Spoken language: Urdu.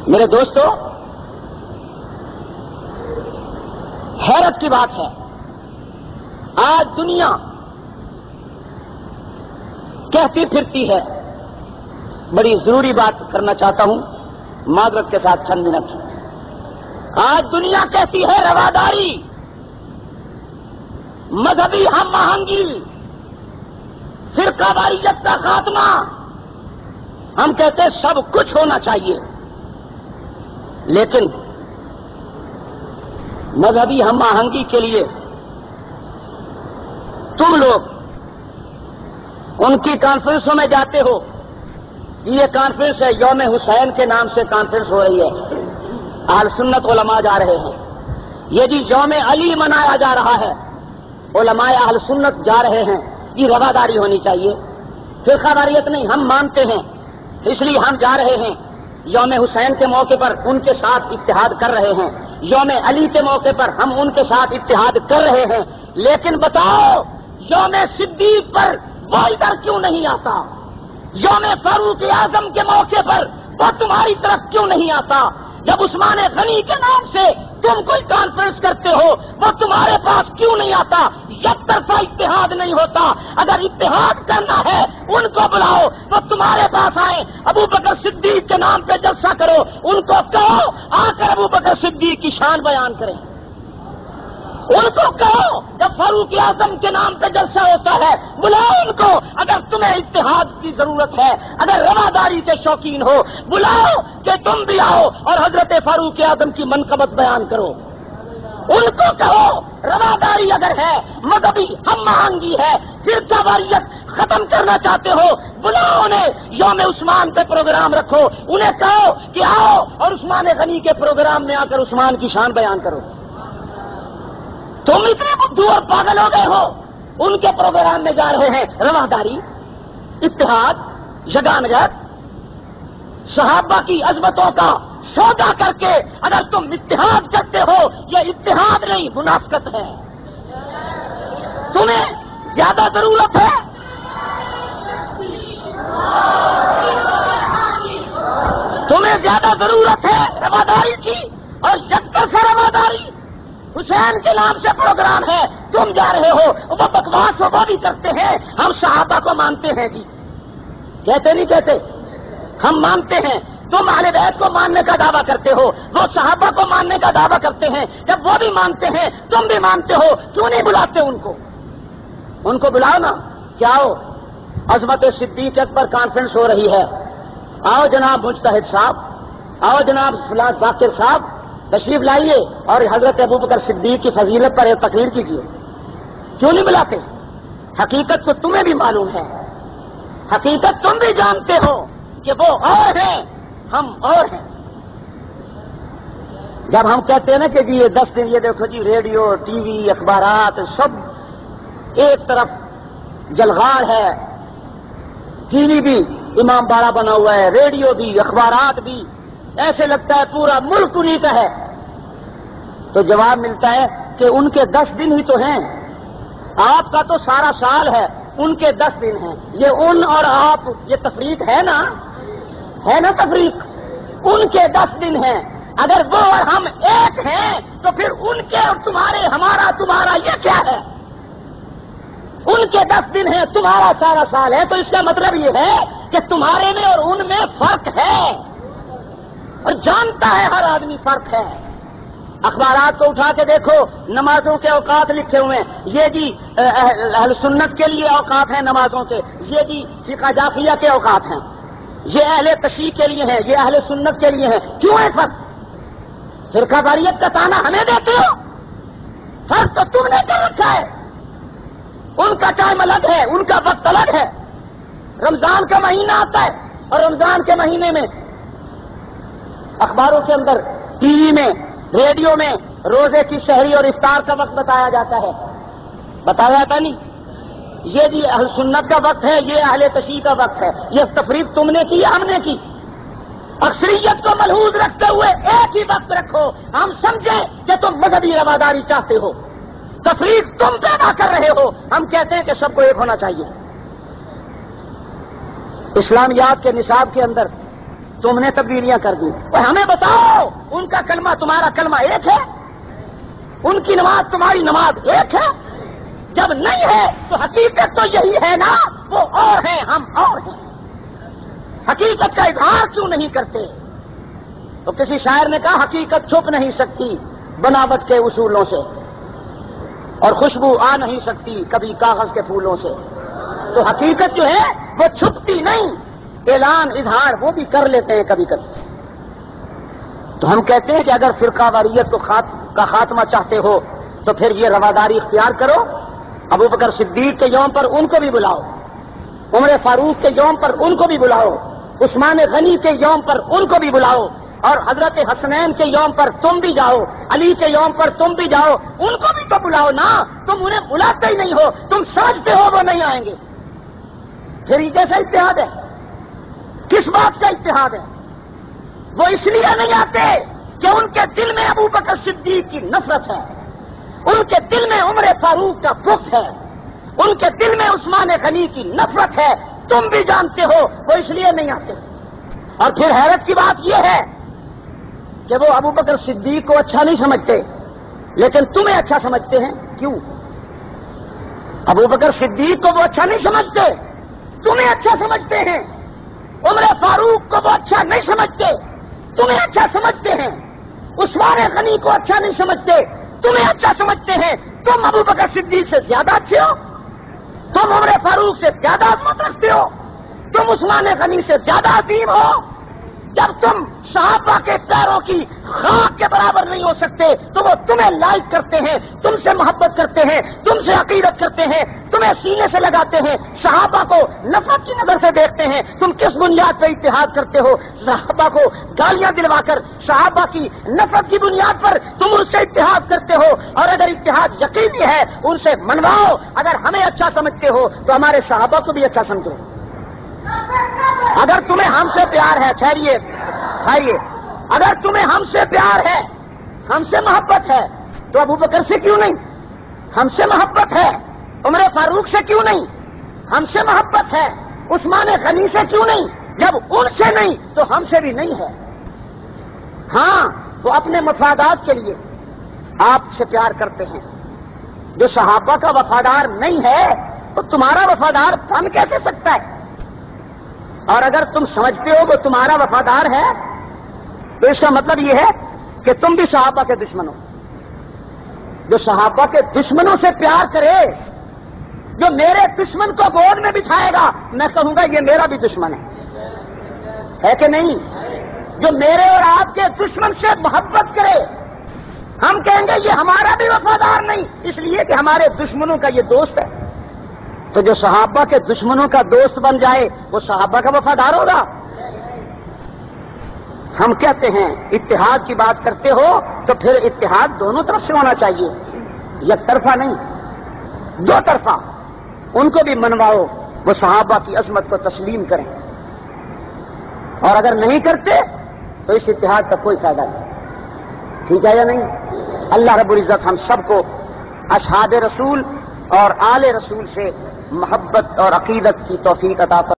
میرے دوستو، حیرت کی بات ہے، آج دنیا کہتی پھرتی ہے، بڑی ضروری بات کرنا چاہتا ہوں معذرت کے ساتھ چند منٹ۔ آج دنیا کہتی ہے رواداری، مذہبی ہم آہنگی، فرقہ واریت کا خاتمہ، ہم کہتے ہیں سب کچھ ہونا چاہیے، لیکن مذہبی ہم آہنگی کے لیے تم لوگ ان کی کانفرنسوں میں جاتے ہو۔ یہ کانفرنس ہے، یوم حسین کے نام سے کانفرنس ہو رہی ہے، اہل سنت علماء جا رہے ہیں۔ یہ جی یوم علی منایا جا رہا ہے، علماء اہل سنت جا رہے ہیں، یہ رواداری ہونی چاہیے، فرقہ واریت نہیں، ہم مانتے ہیں اس لیے ہم جا رہے ہیں۔ یوم حسین کے موقع پر ان کے ساتھ اتحاد کر رہے ہیں، یوم علی کے موقع پر ہم ان کے ساتھ اتحاد کر رہے ہیں، لیکن بتاؤ یوم صدیق پر وہ ادھر کیوں نہیں آتا؟ یوم فاروق اعظم کے موقع پر وہ تمہاری طرف کیوں نہیں آتا؟ جب عثمان غنی کے نام سے تم کوئی کانفرنس کرتے ہو وہ تمہارے پاس کیوں نہیں آتا؟ یک طرفہ اتحاد نہیں ہوتا۔ اگر اتحاد کرنا ہے ان کو بلاؤ، وہ تمہارے پاس آئیں، ابو بکر صدیق کے نام پہ جلسہ کرو، ان کو کہو آ کر ابو بکر صدیق کی شان بیان کریں، ان کو کہو جب فاروق اعظم کے نام پہ جلسہ ہوتا ہے بلاؤ ان کو۔ اگر تمہیں اتحاد کی ضرورت ہے، اگر رواداری کے شوقین ہو، بلاؤ کہ تم بھی آؤ اور حضرت فاروق اعظم کی منقبت بیان کرو۔ ان کو کہو رواداری اگر ہے، مذہبی ہم آہنگی ہے، فرقہ واریت ختم کرنا چاہتے ہو، بلاؤ انہیں، یوم عثمان پہ پروگرام رکھو، انہیں کہو کہ آؤ اور عثمان غنی کے پروگرام میں آ کر عثمان کی شان بیان کرو۔ تم اتنے بدھو اور پاگل ہو گئے ہو، ان کے پروگرام میں جا رہے ہیں۔ رواداری، اتحاد، یگانگت، صحابہ کی عظمتوں کا سودا کر کے اگر تم اتحاد کرتے ہو، یہ اتحاد نہیں منافقت ہے۔ تمہیں زیادہ ضرورت ہے تمہیں زیادہ ضرورت ہے رواداری کی، اور یکر سے رواداری۔ حسین کے نام سے پروگرام ہے، تم جا رہے ہو، وہ بکواس وہ بھی کرتے ہیں، ہم صحابہ کو مانتے ہیں جی، کہتے نہیں کہتے؟ ہم مانتے ہیں۔ تم اہل بیت کو ماننے کا دعویٰ کرتے ہو، وہ صحابہ کو ماننے کا دعویٰ کرتے ہیں، جب وہ بھی مانتے ہیں تم بھی مانتے ہو، کیوں نہیں بلاتے ان کو؟ ان کو بلاؤ نا، کیا آؤ، عظمت صدیق اکبر کانفرنس ہو رہی ہے، آؤ جناب مجتہد صاحب، آؤ جناب فلاں ذاکر صاحب، تشریف لائیے اور حضرت ابوبکر صدیق کی فضیلت پر ایک تقریر کیجیے۔ کیوں نہیں بلاتے؟ حقیقت تو تمہیں بھی معلوم ہے، حقیقت تم بھی جانتے ہو کہ وہ اور ہیں، ہم اور ہیں۔ جب ہم کہتے ہیں نا کہ جی یہ 10 دن، یہ دیکھو جی ریڈیو، ٹی وی، اخبارات سب ایک طرف جلغار ہے، ٹی وی بھی امام باڑہ بنا ہوا ہے، ریڈیو بھی، اخبارات بھی، ایسے لگتا ہے پورا ملک انہی کا ہے، تو جواب ملتا ہے کہ ان کے 10 دن ہی تو ہیں، آپ کا تو سارا سال ہے، ان کے 10 دن ہیں۔ یہ ان اور آپ، یہ تفریق ہے نا تفریق؟ ان کے 10 دن ہیں، اگر وہ اور ہم ایک ہیں تو پھر ان کے اور تمہارے، ہمارا تمہارا یہ کیا ہے؟ ان کے 10 دن ہیں، تمہارا سارا سال ہے، تو اس کا مطلب یہ ہے کہ تمہارے میں اور ان میں فرق ہے، اور جانتا ہے ہر آدمی فرق ہے۔ اخبارات کو اٹھا کے دیکھو، نمازوں کے اوقات لکھے ہوئے ہیں، یہ جی اہل سنت کے لیے اوقات ہیں نمازوں کے، یہ جی فقہ جعفریہ کے اوقات ہیں، یہ اہل تشیع کے لیے ہیں، یہ اہل سنت کے لیے ہیں۔ کیوں ہے فرق؟ فرقہ واریت کا تانا ہمیں دیتے ہو، فرق تو تم نے کر رکھا ہے۔ ان کا ٹائم الگ ہے، ان کا وقت الگ ہے۔ رمضان کا مہینہ آتا ہے اور رمضان کے مہینے میں اخباروں کے اندر، ٹی وی میں، ریڈیو میں روزے کی سحری اور افطار کا وقت بتایا جاتا ہے، بتایا جاتا نہیں؟ یہ جی اہل سنت کا وقت ہے، یہ اہل تشیع کا وقت ہے۔ یہ تفریق تم نے کی یا ہم نے کی؟ اکثریت کو ملحوظ رکھتے ہوئے ایک ہی وقت رکھو، ہم سمجھیں کہ تم مذہبی رواداری چاہتے ہو، تفریق تم پیدا کر رہے ہو، ہم کہتے ہیں کہ سب کو ایک ہونا چاہیے۔ اسلامیات کے نصاب کے اندر تم نے تبدیلیاں کر دی. اور ہمیں بتاؤ ان کا کلمہ تمہارا کلمہ ایک ہے؟ ان کی نماز تمہاری نماز ایک ہے؟ جب نہیں ہے تو حقیقت تو یہی ہے نا، وہ اور ہیں ہم اور ہیں. حقیقت کا اظہار کیوں نہیں کرتے؟ تو کسی شاعر نے کہا حقیقت چھپ نہیں سکتی بناوٹ کے اصولوں سے، اور خوشبو آ نہیں سکتی کبھی کاغذ کے پھولوں سے. تو حقیقت جو ہے وہ چھپتی نہیں، اعلان اظہار وہ بھی کر لیتے ہیں کبھی کبھی. تو ہم کہتے ہیں کہ اگر فرقہ واریت کا خاتمہ چاہتے ہو تو پھر یہ رواداری اختیار کرو. ابو بکر صدیق کے یوم پر ان کو بھی بلاؤ، عمر فاروق کے یوم پر ان کو بھی بلاؤ، عثمان غنی کے یوم پر ان کو بھی بلاؤ، اور حضرت حسنین کے یوم پر تم بھی جاؤ، علی کے یوم پر تم بھی جاؤ. ان کو بھی تو بلاؤ نا. تم انہیں بلاتے ہی نہیں ہو، تم سمجھتے ہو وہ نہیں آئیں گے. پھر یہ کیسا اتحاد ہے؟ کس بات کا اتحاد ہے؟ وہ اس لیے نہیں آتے کہ ان کے دل میں ابو بکر صدیق کی نفرت ہے، ان کے دل میں عمر فاروق کا بغض ہے، ان کے دل میں عثمان غنی کی نفرت ہے. تم بھی جانتے ہو وہ اس لیے نہیں آتے. اور پھر حیرت کی بات یہ ہے کہ وہ ابو بکر صدیق کو اچھا نہیں سمجھتے لیکن تمہیں اچھا سمجھتے ہیں. کیوں؟ ابو بکر صدیق کو وہ اچھا نہیں سمجھتے، تمہیں اچھا سمجھتے ہیں. عمر فاروق کو وہ اچھا نہیں سمجھتے، تمہیں اچھا سمجھتے ہیں. عثمان غنی کو اچھا نہیں سمجھتے، تمہیں اچھا سمجھتے ہیں. تم ابو بکر صدیق سے زیادہ اچھے ہو، تم عمر فاروق سے زیادہ عظمت رکھتے ہو، تم عثمان غنی سے زیادہ عظیم ہو. جب تم صحابہ کے پیروں کی خاک کے برابر نہیں ہو سکتے تو وہ تمہیں لائک کرتے ہیں، تم سے محبت کرتے ہیں، تم سے عقیدت کرتے ہیں، تمہیں سینے سے لگاتے ہیں. صحابہ کو نفرت کی نظر سے دیکھتے ہیں. تم کس بنیاد پہ اتحاد کرتے ہو؟ صحابہ کو گالیاں دلوا کر، صحابہ کی نفرت کی بنیاد پر تم ان سے اتحاد کرتے ہو. اور اگر اتحاد یقینی ہے ان سے منواؤ. اگر ہمیں اچھا سمجھتے ہو تو ہمارے صحابہ کو بھی اچھا سمجھو. اگر تمہیں ہم سے پیار ہے، ٹھہریے کھائیے، اگر تمہیں ہم سے پیار ہے، ہم سے محبت ہے تو ابو بکر سے کیوں نہیں؟ ہم سے محبت ہے عمر فاروق سے کیوں نہیں؟ ہم سے محبت ہے عثمان غنی سے کیوں نہیں؟ جب ان سے نہیں تو ہم سے بھی نہیں ہے. ہاں وہ اپنے مفادات کے لیے آپ سے پیار کرتے ہیں. جو صحابہ کا وفادار نہیں ہے تو تمہارا وفادار بن کیسے سکتا ہے؟ اور اگر تم سمجھتے ہو کہ تمہارا وفادار ہے تو اس کا مطلب یہ ہے کہ تم بھی صحابہ کے دشمن ہو. جو صحابہ کے دشمنوں سے پیار کرے، جو میرے دشمن کو گود میں بٹھائے گا، میں کہوں گا یہ میرا بھی دشمن ہے کہ نہیں؟ جو میرے اور آپ کے دشمن سے محبت کرے، ہم کہیں گے یہ ہمارا بھی وفادار نہیں، اس لیے کہ ہمارے دشمنوں کا یہ دوست ہے. تو جو صحابہ کے دشمنوں کا دوست بن جائے وہ صحابہ کا وفادار ہوگا؟ ہم کہتے ہیں اتحاد کی بات کرتے ہو تو پھر اتحاد دونوں طرف سے ہونا چاہیے، یک طرفہ نہیں، دو طرفہ. ان کو بھی منواؤ، وہ صحابہ کی عظمت کو تسلیم کریں. اور اگر نہیں کرتے تو اس اتحاد کا کوئی فائدہ نہیں. ٹھیک ہے یا نہیں؟ اللہ رب العزت ہم سب کو اصحاب رسول اور آل رسول سے محبت اور عقیدت کی توفیق عطا فرمائے.